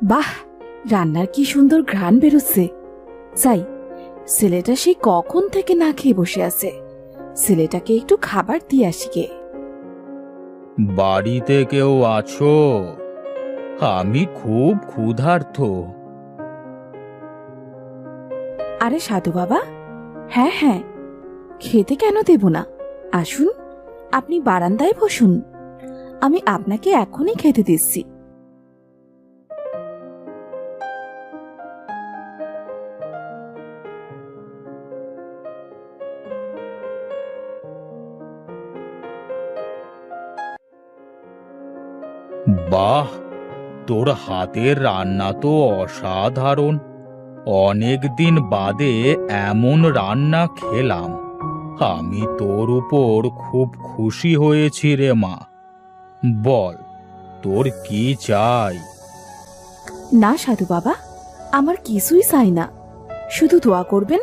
বাহ, রান্নার কি সুন্দর ঘ্রাণ বেরোচ্ছে। যাই, ছেলেটা সেই কখন থেকে না খেয়ে বসে আছে, ছেলেটাকে একটু খাবার দিয়ে আসি গে। বাড়িতে কেউ আছো? আমি খুব ক্ষুধার্ত। আরে সাধু বাবা, হ্যাঁ হ্যাঁ, খেতে কেন দেব না, আসুন, আপনি বারান্দায় বসুন, আমি আপনাকে এখনই খেতে দিচ্ছি। বাহ, তোর হাতের রান্না তো অসাধারণ। অনেক দিন বাদে এমন রান্না খেলাম। আমি তোর উপর খুব খুশি হয়েছি রে মা। বল, তোর কি চাই? না সাধু বাবা, আমার কিছুই চাই না, শুধু দোয়া করবেন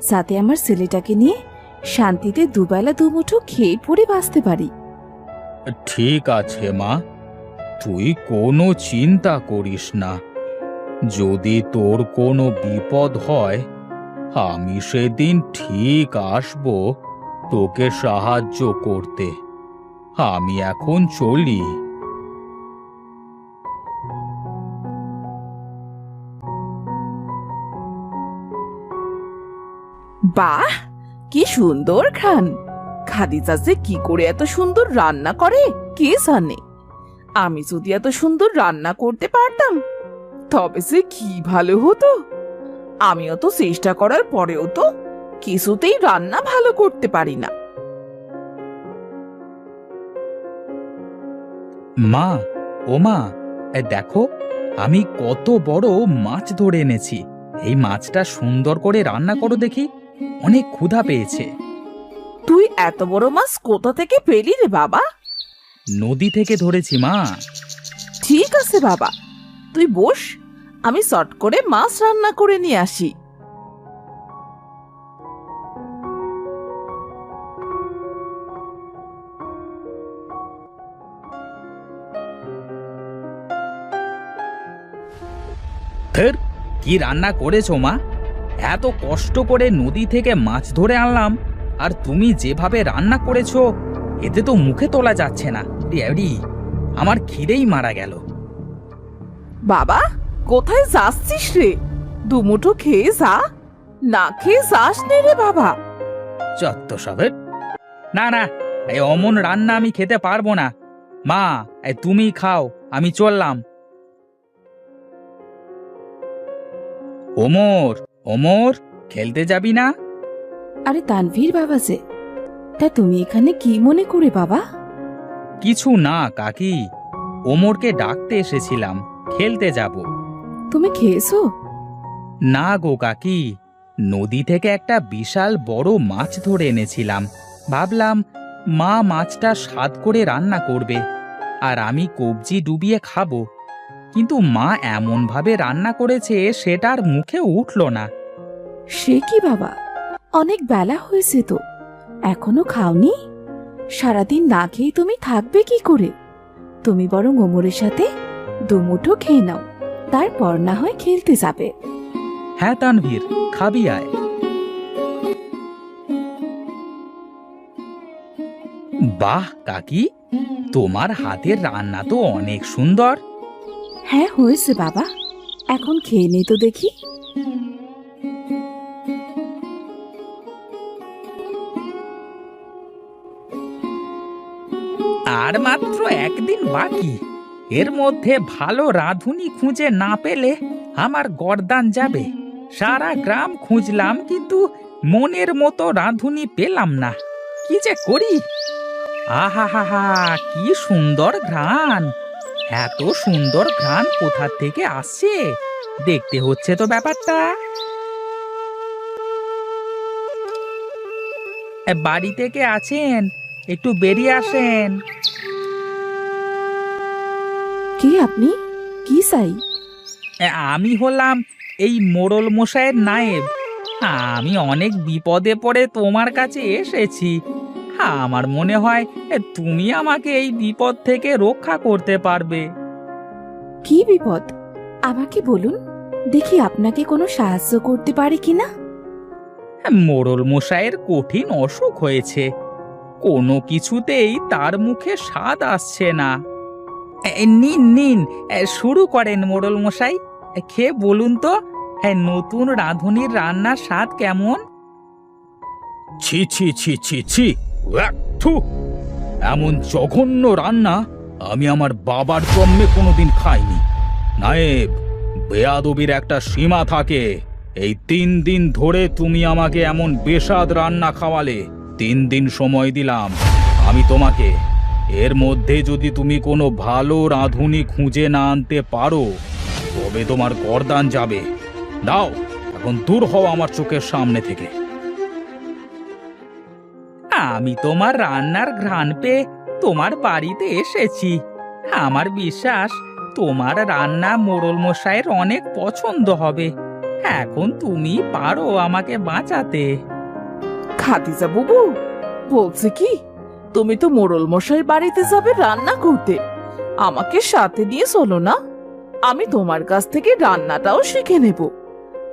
যাতে আমার ছেলেটাকে নিয়ে শান্তিতে দুবেলা দুমুঠো খেয়ে পড়ে বাঁচতে পারি। ঠিক আছে মা, তুই কোনো চিন্তা করিস না। যদি তোর কোনো বিপদ হয়, আমি সেদিন ঠিক আসব তোকে সাহায্য করতে। আমি এখন চলি। বাহ, কি সুন্দর ঘ্রাণ। খাদিজা যে কি করে এত সুন্দর রান্না করে কে জানে। আমি যদি এত সুন্দর রান্না করতে পারতাম তবে সে কি ভালো হতো। আমিও তো চেষ্টা করার পরেও তো কিছুতেই রান্না ভালো করতে পারি না। মা, ও মা, দেখো, আমি কত বড় মাছ ধরে এনেছি। এই মাছটা সুন্দর করে রান্না করো দেখি, অনেক ক্ষুধা পেয়েছে। তুই এত বড় মাছ কোথা থেকে পেলি রে বাবা? নদী থেকে ধরেছি মা। ঠিক আছে বাবা, তুই বস, আমি চট করে মাছ রান্না করে নিয়ে আসি। ধের, কি রান্না করেছো মা? এত কষ্ট করে নদী থেকে মাছ ধরে আনলাম, আর তুমি যেভাবে রান্না করেছো এতে তো মুখে তোলা যাচ্ছে না। ড্যাডি, আমার খিদেই মারা গেল। বাবা, কোথায় যাচ্ছিস রে? দুমুঠো খেয়ে যা, না খেয়ে যাস নে রে বাবা। যত সবের। না না, এই অমন রান্না আমি খেতে পারবো না। মা, তুমি খাও, আমি চললাম। ওমর, ওমর, খেলতে যাবি না? আরে তানভীর বাবা যে, তা তুমি এখানে কি মনে করে বাবা? কিছু না কাকি, ওমরকে ডাকতে এসেছিলাম, খেলতে যাব। তুমি খেয়েছো? না গো কাকি, নদী থেকে একটা বিশাল বড় মাছ ধরে এনেছিলাম। ভাবলাম মা মাছটা স্বাদ করে রান্না করবে, আর আমি কবজি ডুবিয়ে খাবো। কিন্তু মা এমন ভাবে রান্না করেছে সেটার মুখে উঠল না। সে কি বাবা, অনেক বেলা হয়েছে তো, এখনো খাওনি? সারাদিন না খেয়ে তুমি থাকবে কি করে? তুমি বরং ওমরের সাথে দুমুঠো খেয়ে নাও, তারপর না হয় খেলতে যাবে। হ্যাঁ তানভীর, খাবি আয়। বাহ কাকি, তোমার হাতের রান্না তো অনেক সুন্দর। হ্যাঁ হয়েছে বাবা, এখন খেয়ে নেই তো দেখি। আর মাত্র একদিন বাকি, এর মধ্যে ভালো রাঁধুনি খুঁজে না পেলে আমার গর্দান যাবে। সারা গ্রাম খুঁজলাম, কিন্তু মনের মতো রাঁধুনি পেলাম না। কি যে করি! আহা হা হা, কি সুন্দর ঘ্রাণ! এত সুন্দর ঘ্রাণ কোথা থেকে আসছে? দেখতে হচ্ছে তো ব্যাপারটা। বাড়ি থেকে আছেন? একটু বেরিয়ে আসেন। কি আপনি? কি চাই? আমি হলাম এই মোড়ল মশাইয়ের নায়েব। আমি অনেক বিপদে পড়ে তোমার কাছে এসেছি। আমার মনে হয় তুমি আমাকে এই বিপদ থেকে রক্ষা করতে পারবে। কি বিপদ? আমাকে বলুন, দেখি আপনাকে কোনো সাহায্য করতে পারি কিনা। মোড়ল মশাইয়ের কঠিন অসুখ হয়েছে, কোনো কিছুতেই তার মুখে স্বাদ আসছে না। নিন নিন, শুরু করেন মোড়ল মশাই। খেয়ে বলুন তো, নতুন রাঁধুনির রান্নার স্বাদ কেমন? ছি ছি ছি ছি ছি, উয়াক, থু! এমন জঘন্য রান্না আমি আমার বাবার জন্মে কোনোদিন খাইনি। নায়েব, বেয়াদবির একটা সীমা থাকে। এই 3 দিন ধরে তুমি আমাকে এমন বেস্বাদ রান্না খাওয়ালে। 3 দিন সময় দিলাম আমি তোমাকে। এর মধ্যে যদি তুমি কোনো ভালো রাঁধুনি খুঁজে না আনতে পারো, তবে তোমার গর্দান যাবে। দাও, এখন দূর হও আমার চোখের সামনে থেকে। আমি তোমার রান্নার ঘ্রাণ পেয়ে তোমার বাড়িতে এসেছি। আমার বিশ্বাস তোমার রান্না মোড়ল মশাইয়ের অনেক পছন্দ হবে। এখন তুমি পারো আমাকে বাঁচাতে। খাদিজা বুবু বলছে কি, তুমি তো মোড়ল মশাই বাড়িতে যাবে রান্না করতে, আমাকে সাথে নিয়ে চলো না। আমি তোমার কাছ থেকে রান্নাটাও শিখে নেব,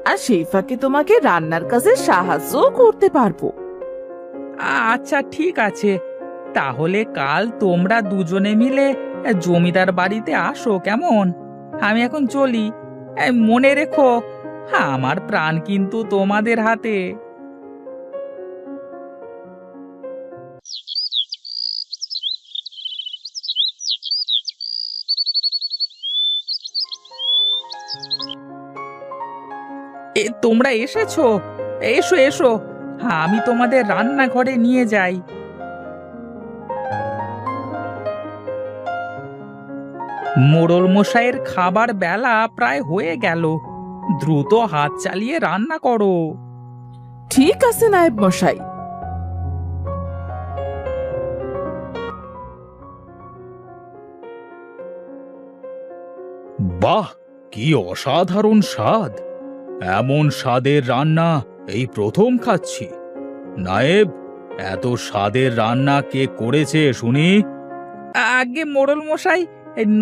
আর সেই ফাঁকে তোমাকে রান্নার কাজে সাহায্যও করতে পারবো। আচ্ছা ঠিক আছে, তাহলে কাল তোমরা দুজনে মিলে জমিদার বাড়িতে আসো, কেমন? আমি এখন চলি। মনে রেখো, আমার প্রাণ কিন্তু তোমাদের হাতে। তোমরা এসেছো? এসো এসো, আমি তোমাদের রান্নাঘরে নিয়ে যাই। মোড়ল মশাইয়ের খাবার বেলা প্রায় হয়ে গেল, দ্রুত হাত চালিয়ে রান্না করো। ঠিক আছে নায়েব মশাই। বাহ, কি অসাধারণ স্বাদ! এমন স্বাদের রান্না এই প্রথম খাচ্ছি। নায়েব, এত স্বাদের রান্না কে করেছে শুনি? আগে মোড়ল মশাই,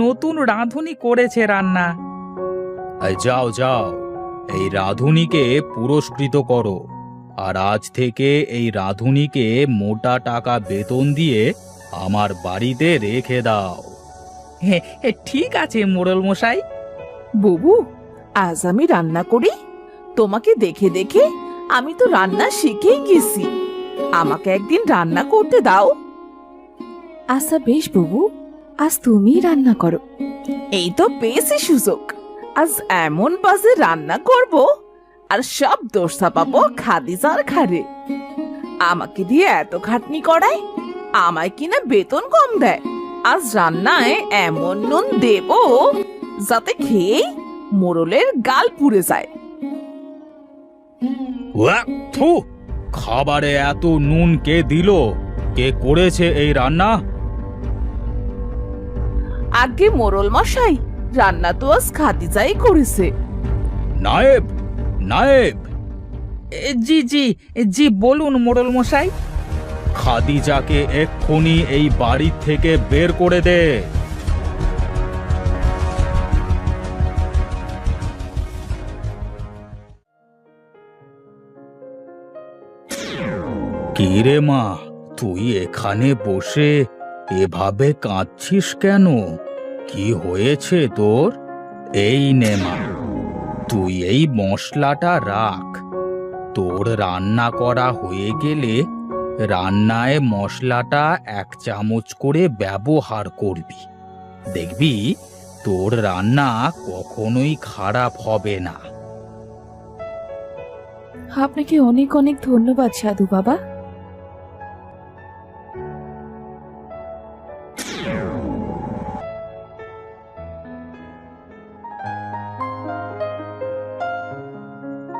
নতুন রাঁধুনি করেছে রান্না। যাও যাও, এই রাঁধুনিকে পুরস্কৃত করো, আর আজ থেকে এই রাঁধুনিকে মোটা টাকা বেতন দিয়ে আমার বাড়িতে রেখে দাও। ঠিক আছে মোড়ল মশাই। বুবু, আজ আমি রান্না করি? তোমাকে দেখে দেখে আমি তো রান্না শিখেই গেছি, আমাকে একদিন রান্না করতে দাও। আচ্ছা বেশ বুবু, আজ তুমি রান্না করো। এই তো পেয়েছি সুযোগ, আজ এমন বাজে রান্না করব, আর সব দোষ চাপাবো খাদিজার ঘাড়ে। আমাকে দিয়ে এত খাটনি করায়, আমায় কিনা বেতন কম দেয়। আজ রান্নায় এমন নুন দেব যাতে খেয়েই মোড়লের গাল পুড়ে যায়। ওয়াক, থু! খাবারে এত নুন কে দিল? কে করেছে এই রান্না? আগে মোড়ল মশাই, রান্না তো আজ খাদিজাই করেছে। নায়েব, নায়েব! জি জি জি, বলুন মোড়ল মশাই। খাদিজাকে এক্ষুনি এই বাড়ি থেকে বের করে দে। কি রে মা, তুই এখানে বসে এভাবে কাঁদছিস কেন? কি হয়েছে তোর? এই নে মা, তুই এই মশলাটা রাখ। তোর রান্না করা হয়ে গেলে রান্নায় মশলাটা 1 চামচ করে ব্যবহার করবি। দেখবি তোর রান্না কখনোই খারাপ হবে না। আপনাকে অনেক অনেক ধন্যবাদ সাধু বাবা।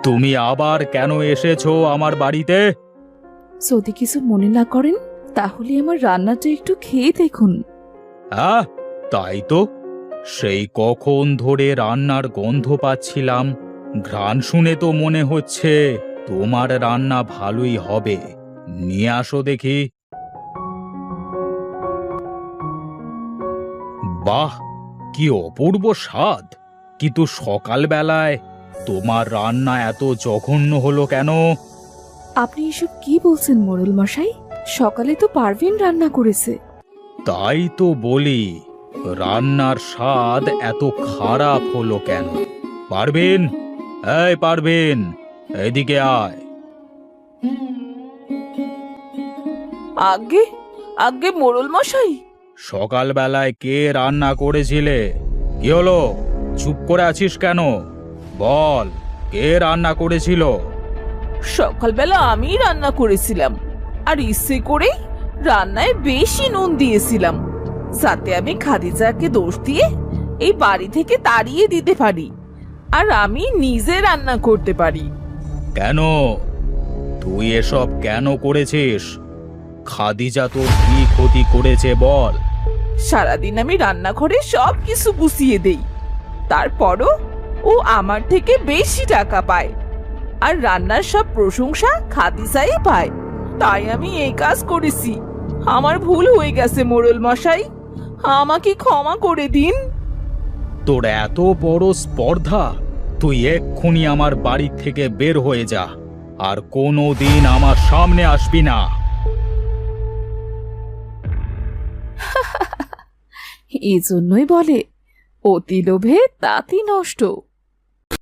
তুমি আবার কেন এসেছো আমার বাড়িতে? যদি কিছু মনে না করেন, তাহলে আমার রান্নাটা একটু খেয়ে দেখুন। হ্যাঁ, তাই তো। সেই কখন ধরে রান্নার গন্ধ পাচ্ছিলাম। ঘ্রাণ শুনে তো মনে হচ্ছে তোমার রান্না ভালোই হবে। নিয়ে আসো দেখি। বাহ, কি অপূর্ব স্বাদ! কিন্তু সকালবেলায় তোমার রান্না এত জঘন্য হলো কেন? আপনি এসব কি বলছেন মোড়ল মশাই? সকালে তো পারভিন রান্না করেছে। তাই তো বলি, রান্নার স্বাদ এত খারাপ হলো কেন? পারবেন, এই পারবেন, এদিকে আয়। আগে আগে মোড়ল মশাই, সকালবেলায় কে রান্না করেছিলে? কি হলো, চুপ করে আছিস কেন? বল, কে রান্না করেছিল? সকালবেলা আমি রান্না করেছিলাম, আর ইচ্ছে করেই রান্নায় বেশি নুন দিয়েছিলাম, যাতে আমি খাদিজাকে দোষ দিয়ে এই বাড়ি থেকে তাড়িয়ে দিতে পারি, আর আমি নিজে রান্না করতে পারি। কেন, তুই এসব কেন করেছিস? খাদিজা তোর কি ক্ষতি করেছে বল? সারাদিন আমি রান্নাঘরে সব কিছু গুছিয়ে দেই, তারপরও ও আমার থেকে বেশি টাকা পায়, আর রান্নার সব প্রশংসা খাদিজাই পায়। তাই আমি এই কাজ করেছি। আমার ভুল হয়ে গেছে মোড়ল মশাই, আমাকে ক্ষমা করে দিন। তোর এত বড় স্পর্ধা, তুই এক্ষুনি আমার বাড়ি থেকে বের হয়ে যা, আর কোনো দিন আমার সামনে আসবি না। এই জন্যই বলে অতি লোভে তাঁতি নষ্ট।